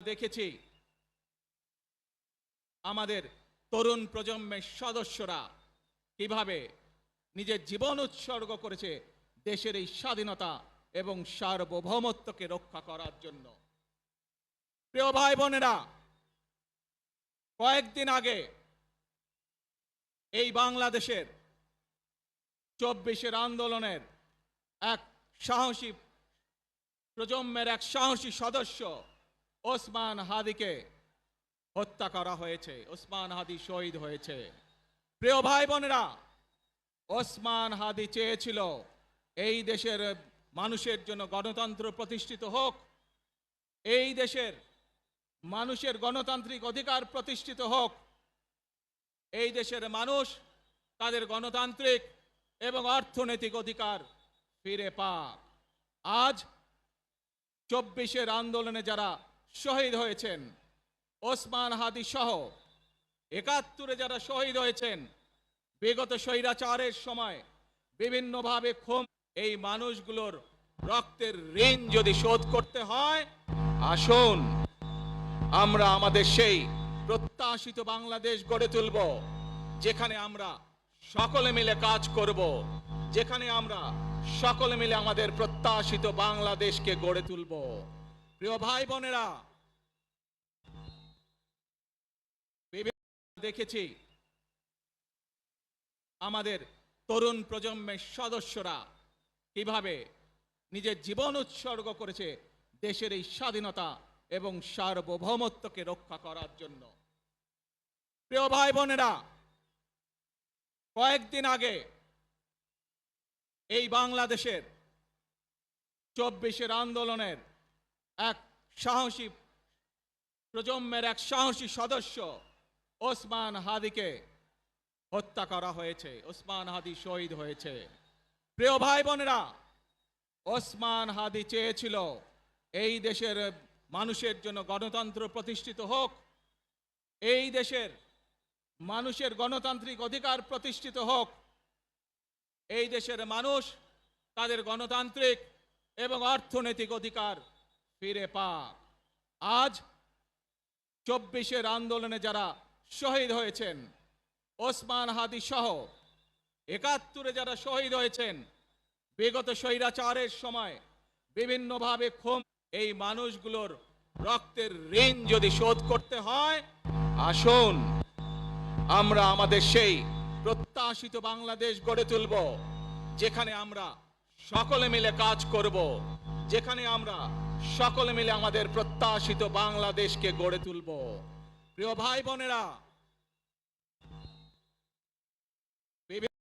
দেখেছি আমাদের তরুণ প্রজন্মের সদস্যরা কিভাবে নিজের জীবন উৎসর্গ করেছে দেশের এই স্বাধীনতা এবং সার্বভৌমত্বকে রক্ষা করার জন্য। প্রিয় ভাই বোনেরা, কয়েকদিন আগে এই বাংলাদেশের 24-এর আন্দোলনের এক সাহসী প্রজন্মের এক সাহসী সদস্য ওসমান হাদিকে হত্যা করা হয়েছে। ওসমান হাদি শহীদ হয়েছে। প্রিয় ভাই বোনেরা, ওসমান হাদি চেয়েছিল এই দেশের মানুষের জন্য গণতন্ত্র প্রতিষ্ঠিত হোক, এই দেশের মানুষের গণতান্ত্রিক অধিকার প্রতিষ্ঠিত হোক, এই দেশের মানুষ তাদের গণতান্ত্রিক এবং অর্থনৈতিক অধিকার ফিরে পাক। আজ 24-এর আন্দোলনে যারা শহীদ হয়েছেন, ওসমান হাদি সহ 71-এ যারা শহীদ হয়েছেন, বিগত স্বৈরাচারের সময় বিভিন্নভাবে এই মানুষগুলোর রক্তের ঋণ যদি শোধ করতে হয়, আসুন আমরা আমাদের সেই প্রত্যাশিত বাংলাদেশ গড়ে তুলব, যেখানে আমরা সকলে মিলে কাজ করব, যেখানে আমরা সকলে মিলে আমাদের প্রত্যাশিত বাংলাদেশকে গড়ে তুলব। প্রিয় ভাই বোনেরা, দেখেছি আমাদের তরুণ প্রজন্মের সদস্যরা কিভাবে নিজের জীবন উৎসর্গ করেছে দেশের এই স্বাধীনতা এবং সার্বভৌমত্বকে রক্ষা করার জন্য। প্রিয় ভাই বোনেরা, কয়েকদিন আগে এই বাংলাদেশের 24-এর আন্দোলনের এক সাহসী প্রজন্মের এক সাহসী সদস্য ওসমান হাদিকে হত্যা করা হয়েছে। ওসমান হাদি শহীদ হয়েছে। প্রিয় ভাই বোনেরা, ওসমান হাদি চেয়েছিল এই দেশের মানুষের জন্য গণতন্ত্র প্রতিষ্ঠিত হোক, এই দেশের মানুষের গণতান্ত্রিক অধিকার প্রতিষ্ঠিত হোক, এই দেশের মানুষ তাদের গণতান্ত্রিক এবং অর্থনৈতিক অধিকার ফিরে পাক। আজ 24-এর আন্দোলনে যারা শহীদ হয়েছেন, ওসমান হাদি সহ 71-এ যারা শহীদ হয়েছেন, বিগত স্বৈরাচারের সময় বিভিন্নভাবে এই মানুষগুলোর রক্তের ঋণ যদি শোধ করতে হয়, আসুন আমরা আমাদের সেই প্রত্যাশিত বাংলাদেশ গড়ে তুলব, যেখানে আমরা সকলে মিলে কাজ করব, যেখানে আমরা সকলে মিলে আমাদের প্রত্যাশিত বাংলাদেশকে গড়ে তুলব। প্রিয় ভাই বোনেরা,